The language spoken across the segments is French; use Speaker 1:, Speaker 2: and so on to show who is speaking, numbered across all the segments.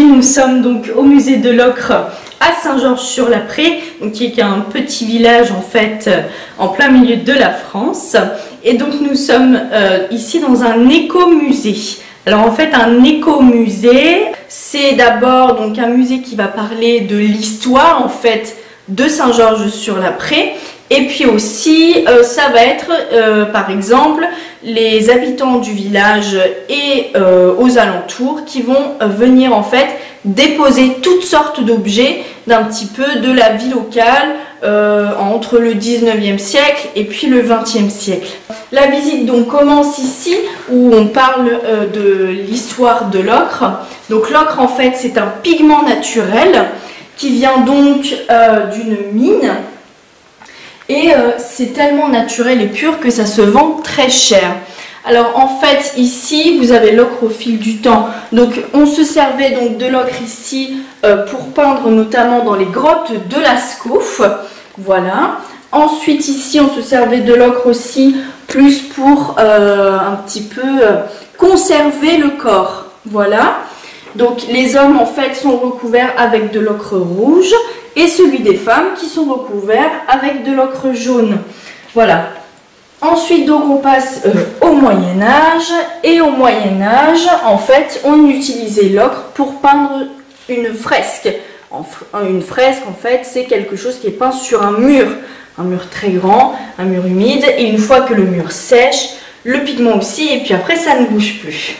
Speaker 1: nous sommes donc au musée de l'Ocre à Saint-Georges-sur-l'Après, qui est un petit village en fait en plein milieu de la France. Et donc nous sommes ici dans un écomusée. Alors en fait un écomusée, c'est d'abord donc un musée qui va parler de l'histoire en fait de Saint-Georges-sur-l'Après. Et puis aussi, ça va être, par exemple, les habitants du village et aux alentours qui vont venir en fait déposer toutes sortes d'objets d'un petit peu de la vie locale entre le 19e siècle et puis le 20e siècle. La visite donc commence ici où on parle de l'histoire de l'ocre. Donc l'ocre en fait c'est un pigment naturel qui vient donc d'une mine. Et c'est tellement naturel et pur que ça se vend très cher. Alors en fait ici vous avez l'ocre au fil du temps. Donc on se servait donc de l'ocre ici pour peindre notamment dans les grottes de Lascaux. Voilà. Ensuite ici on se servait de l'ocre aussi plus pour un petit peu conserver le corps. Voilà. Donc les hommes en fait sont recouverts avec de l'ocre rouge et celui des femmes qui sont recouverts avec de l'ocre jaune. Voilà. Ensuite donc on passe au Moyen-Âge et au Moyen-Âge en fait on utilisait l'ocre pour peindre une fresque. Une fresque en fait c'est quelque chose qui est peint sur un mur très grand, un mur humide et une fois que le mur sèche, le pigment aussi et puis après ça ne bouge plus.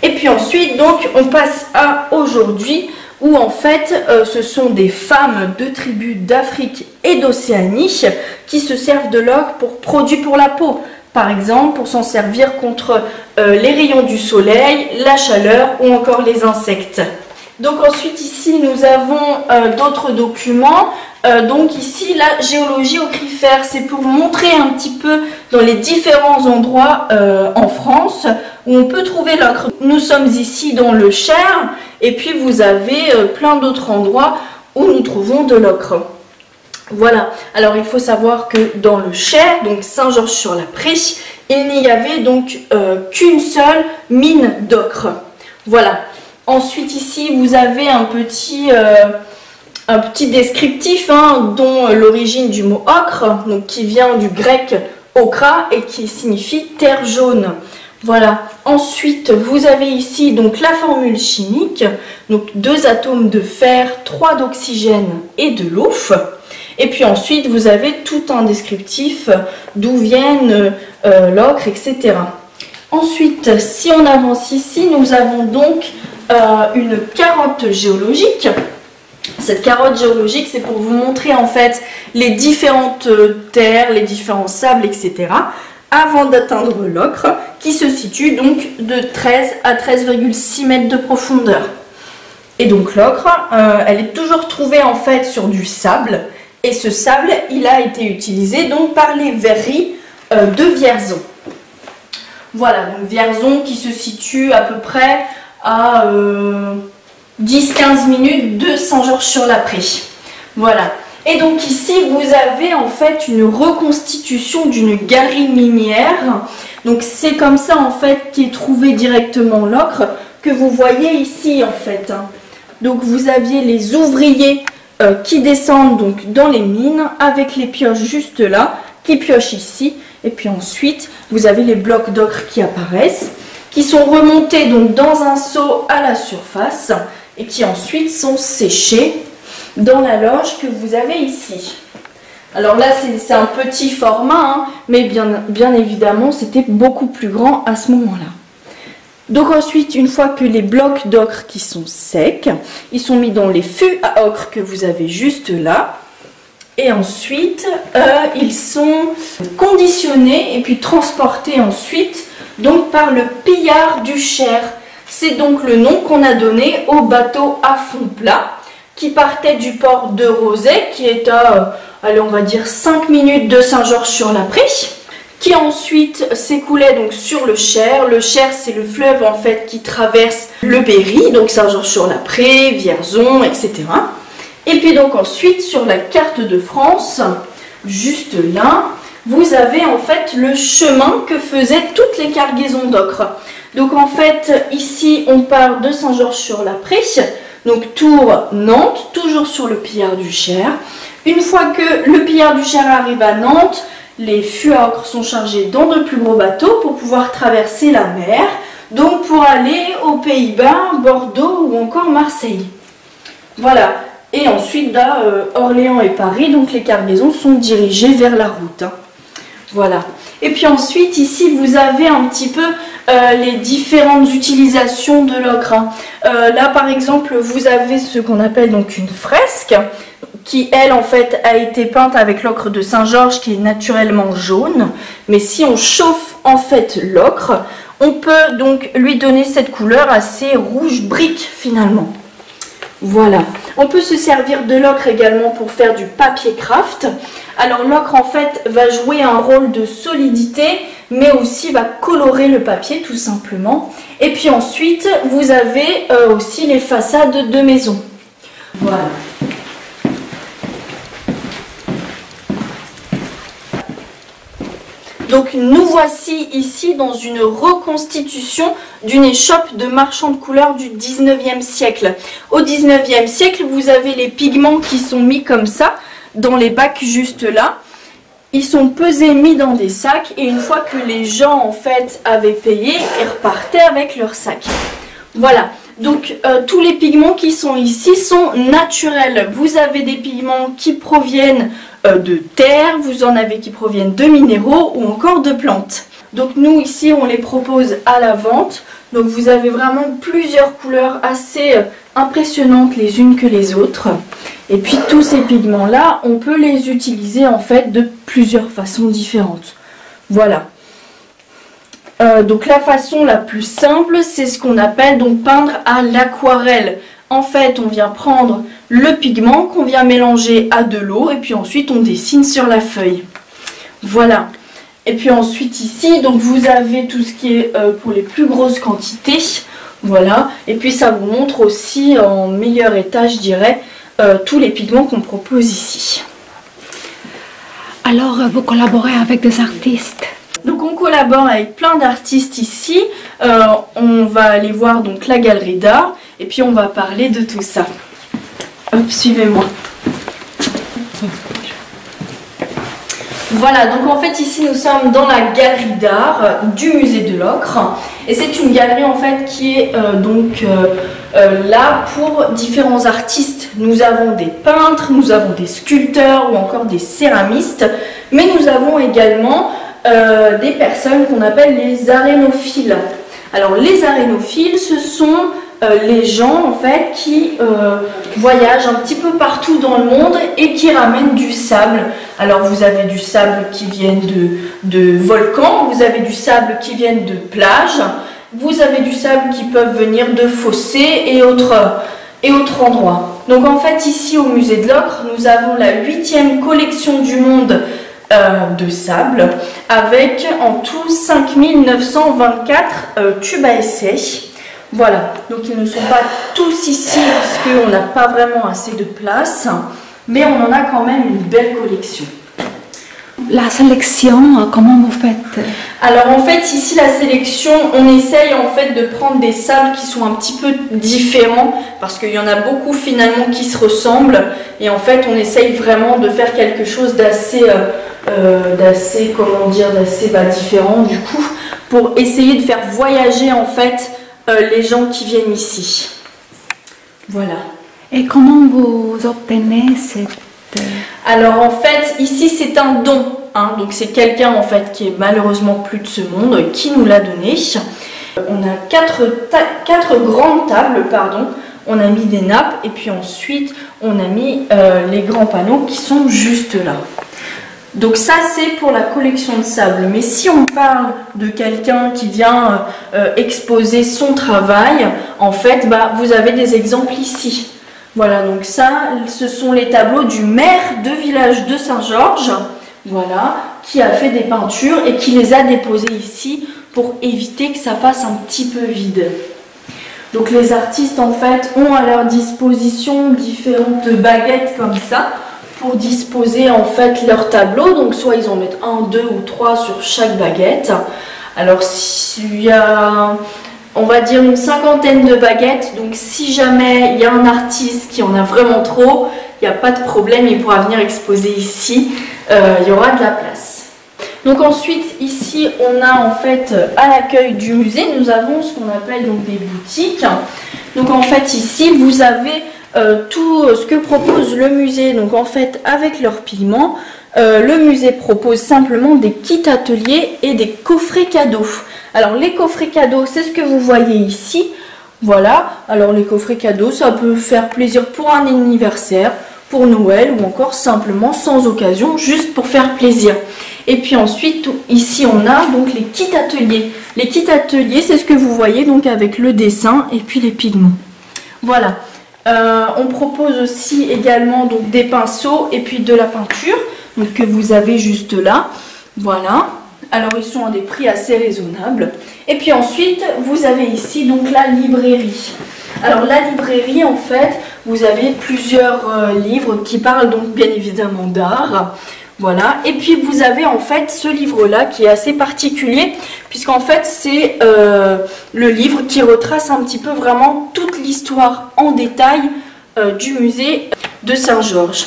Speaker 1: Et puis ensuite, donc, on passe à aujourd'hui où en fait, ce sont des femmes de tribus d'Afrique et d'Océanie qui se servent de l'ocre pour produits pour la peau. Par exemple, pour s'en servir contre les rayons du soleil, la chaleur ou encore les insectes. Donc ensuite ici, nous avons d'autres documents. Donc ici, la géologie ochrifère, c'est pour montrer un petit peu dans les différents endroits en France où on peut trouver l'ocre. Nous sommes ici dans le Cher et puis vous avez plein d'autres endroits où nous trouvons de l'ocre. Voilà, alors il faut savoir que dans le Cher, donc Saint-Georges-sur-l'Après, il n'y avait donc qu'une seule mine d'ocre. Voilà. Ensuite ici, vous avez un petit descriptif dont l'origine du mot ocre, donc qui vient du grec okra et qui signifie terre jaune. Voilà. Ensuite, vous avez ici donc la formule chimique, donc 2 atomes de fer, 3 d'oxygène et de l'eau. Et puis ensuite, vous avez tout un descriptif d'où viennent l'ocre, etc. Ensuite, si on avance ici, nous avons donc une carotte géologique. Cette carotte géologique, c'est pour vous montrer en fait les différentes terres, les différents sables, etc. avant d'atteindre l'ocre qui se situe donc de 13 à 13,6 mètres de profondeur. Et donc l'ocre, elle est toujours trouvée en fait sur du sable et ce sable, il a été utilisé donc par les verreries de Vierzon. Voilà, donc Vierzon qui se situe à peu près à 10-15 minutes de Saint-Georges-sur-l'Après. Voilà. Et donc ici, vous avez en fait une reconstitution d'une galerie minière. Donc c'est comme ça en fait qu'est trouvé directement l'ocre que vous voyez ici en fait. Donc vous aviez les ouvriers qui descendent donc dans les mines avec les pioches juste là, qui piochent ici. Et puis ensuite, vous avez les blocs d'ocre qui apparaissent, qui sont remontés donc dans un seau à la surface et qui ensuite sont séchés dans la loge que vous avez ici. Alors là, c'est un petit format, mais bien évidemment, c'était beaucoup plus grand à ce moment-là. Donc ensuite, une fois que les blocs d'ocre qui sont secs, ils sont mis dans les fûts à ocre que vous avez juste là. Et ensuite, ils sont conditionnés et puis transportés ensuite donc par le pillard du Cher. C'est donc le nom qu'on a donné au bateau à fond plat qui partait du port de Rozay, qui est à, allez, on va dire 5 minutes de Saint-Georges-sur-l'Après, qui ensuite s'écoulait donc sur le Cher. Le Cher, c'est le fleuve en fait qui traverse le Berry, donc Saint-Georges-sur-l'Après, Vierzon, etc. Et puis donc ensuite, sur la carte de France, juste là, vous avez en fait le chemin que faisaient toutes les cargaisons d'ocre. Donc en fait, ici, on part de Saint-Georges-sur-l'Après. Donc Tours, Nantes, toujours sur le Pillard du Cher. Une fois que le Pillard du Cher arrive à Nantes, les Fuocres sont chargés dans de plus gros bateaux pour pouvoir traverser la mer, donc pour aller aux Pays-Bas, Bordeaux ou encore Marseille. Voilà. Et ensuite, là, Orléans et Paris, donc les cargaisons sont dirigées vers la route. Hein. Voilà. Et puis ensuite, ici, vous avez un petit peu les différentes utilisations de l'ocre. Hein. Là, par exemple, vous avez ce qu'on appelle donc une fresque, qui, elle, en fait, a été peinte avec l'ocre de Saint-Georges, qui est naturellement jaune. Mais si on chauffe, en fait, l'ocre, on peut donc lui donner cette couleur assez rouge brique, finalement. Voilà. On peut se servir de l'ocre également pour faire du papier craft. Alors l'ocre en fait va jouer un rôle de solidité, mais aussi va colorer le papier tout simplement. Et puis ensuite, vous avez aussi les façades de maison. Voilà. Donc nous voici ici dans une reconstitution d'une échoppe de marchand de couleurs du 19e siècle. Au 19e siècle, vous avez les pigments qui sont mis comme ça, dans les bacs juste là. Ils sont pesés, mis dans des sacs et une fois que les gens en fait avaient payé, ils repartaient avec leurs sacs. Voilà. Donc tous les pigments qui sont ici sont naturels. Vous avez des pigments qui proviennent de terre, vous en avez qui proviennent de minéraux ou encore de plantes. Donc nous ici on les propose à la vente. Donc vous avez vraiment plusieurs couleurs assez impressionnantes les unes que les autres. Et puis tous ces pigments là, on peut les utiliser en fait de plusieurs façons différentes. Voilà. Donc la façon la plus simple, c'est ce qu'on appelle donc peindre à l'aquarelle. En fait, on vient prendre le pigment qu'on vient mélanger à de l'eau et puis ensuite on dessine sur la feuille. Voilà. Et puis ensuite ici, donc vous avez tout ce qui est pour les plus grosses quantités. Voilà. Et puis ça vous montre aussi en meilleur état, je dirais, tous les pigments qu'on propose ici.
Speaker 2: Alors, vous collaborez avec des artistes?
Speaker 1: Donc on collabore avec plein d'artistes ici, on va aller voir donc la galerie d'art et puis on va parler de tout ça. Hop, suivez-moi. Voilà, donc en fait ici nous sommes dans la galerie d'art du musée de l'Ocre et c'est une galerie en fait qui est là pour différents artistes. Nous avons des peintres, nous avons des sculpteurs ou encore des céramistes, mais nous avons également des personnes qu'on appelle les arénophiles. Alors les arénophiles, ce sont les gens en fait qui voyagent un petit peu partout dans le monde et qui ramènent du sable. Alors vous avez du sable qui vient de volcans, vous avez du sable qui vient de plages, vous avez du sable qui peuvent venir de fossés et autres endroits. Donc en fait ici au musée de l'Ocre, nous avons la 8e collection du monde de sable avec en tout 5924 tubes à essai. Voilà, donc ils ne sont pas tous ici parce qu'on n'a pas vraiment assez de place, mais on en a quand même une belle collection.
Speaker 2: La sélection, comment vous faites?
Speaker 1: Alors en fait ici la sélection, on essaye en fait de prendre des sables qui sont un petit peu différents parce qu'il y en a beaucoup finalement qui se ressemblent et en fait on essaye vraiment de faire quelque chose d'assez différent du coup pour essayer de faire voyager en fait les gens qui viennent ici. Voilà.
Speaker 2: Et comment vous obtenez cette...
Speaker 1: Alors en fait ici c'est un don, hein, donc c'est quelqu'un en fait qui est malheureusement plus de ce monde qui nous l'a donné. On a quatre grandes tables, pardon. On a mis des nappes et puis ensuite on a mis les grands panneaux qui sont juste là. Donc ça c'est pour la collection de sable, mais si on parle de quelqu'un qui vient exposer son travail, en fait vous avez des exemples ici. Voilà, donc ça ce sont les tableaux du maire de village de Saint-Georges, voilà, qui a fait des peintures et qui les a déposées ici pour éviter que ça fasse un petit peu vide. Donc les artistes en fait ont à leur disposition différentes baguettes comme ça, pour disposer en fait leur tableau, donc soit ils en mettent 1, 2 ou 3 sur chaque baguette. Alors s'il y a on va dire une cinquantaine de baguettes. Donc si jamais il y a un artiste qui en a vraiment trop, il n'y a pas de problème, il pourra venir exposer ici, il y aura de la place. Donc ensuite ici on a en fait à l'accueil du musée, nous avons ce qu'on appelle donc des boutiques. Donc en fait ici vous avez tout ce que propose le musée, donc en fait avec leurs pigments. Le musée propose simplement des kits ateliers et des coffrets cadeaux. Alors les coffrets cadeaux, c'est ce que vous voyez ici. Voilà, alors les coffrets cadeaux, ça peut faire plaisir pour un anniversaire, pour Noël ou encore simplement sans occasion, juste pour faire plaisir. Et puis ensuite, ici on a donc les kits ateliers. Les kits ateliers, c'est ce que vous voyez donc avec le dessin et puis les pigments. Voilà. On propose aussi également donc des pinceaux et puis de la peinture. Donc que vous avez juste là, voilà. Alors ils sont à des prix assez raisonnables. Et puis ensuite vous avez ici donc la librairie. Alors la librairie en fait, vous avez plusieurs livres qui parlent donc bien évidemment d'art. Voilà, et puis vous avez en fait ce livre-là qui est assez particulier, puisqu'en fait c'est le livre qui retrace un petit peu vraiment toute l'histoire en détail du musée de Saint-Georges.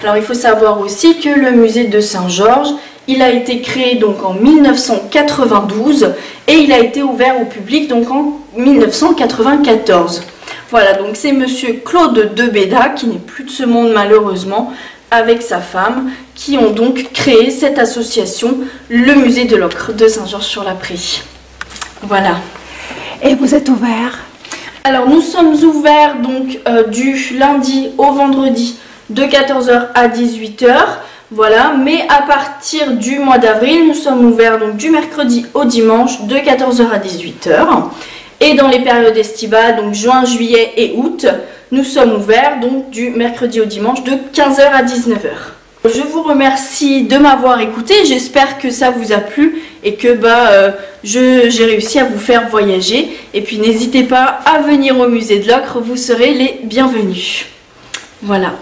Speaker 1: Alors il faut savoir aussi que le musée de Saint-Georges, il a été créé donc en 1992 et il a été ouvert au public donc en 1994. Voilà, donc c'est monsieur Claude de Béda, qui n'est plus de ce monde malheureusement, avec sa femme, qui ont donc créé cette association, le musée de l'Ocre de Saint-Georges-sur-la-Prée. Voilà.
Speaker 2: Et vous êtes ouvert?
Speaker 1: Alors nous sommes ouverts donc du lundi au vendredi de 14 h à 18 h. Voilà, mais à partir du mois d'avril, nous sommes ouverts donc du mercredi au dimanche de 14 h à 18 h. Et dans les périodes estivales, donc juin, juillet et août, nous sommes ouverts donc du mercredi au dimanche de 15 h à 19 h. Je vous remercie de m'avoir écouté, j'espère que ça vous a plu et que j'ai réussi à vous faire voyager. Et puis n'hésitez pas à venir au musée de l'Ocre, vous serez les bienvenus. Voilà.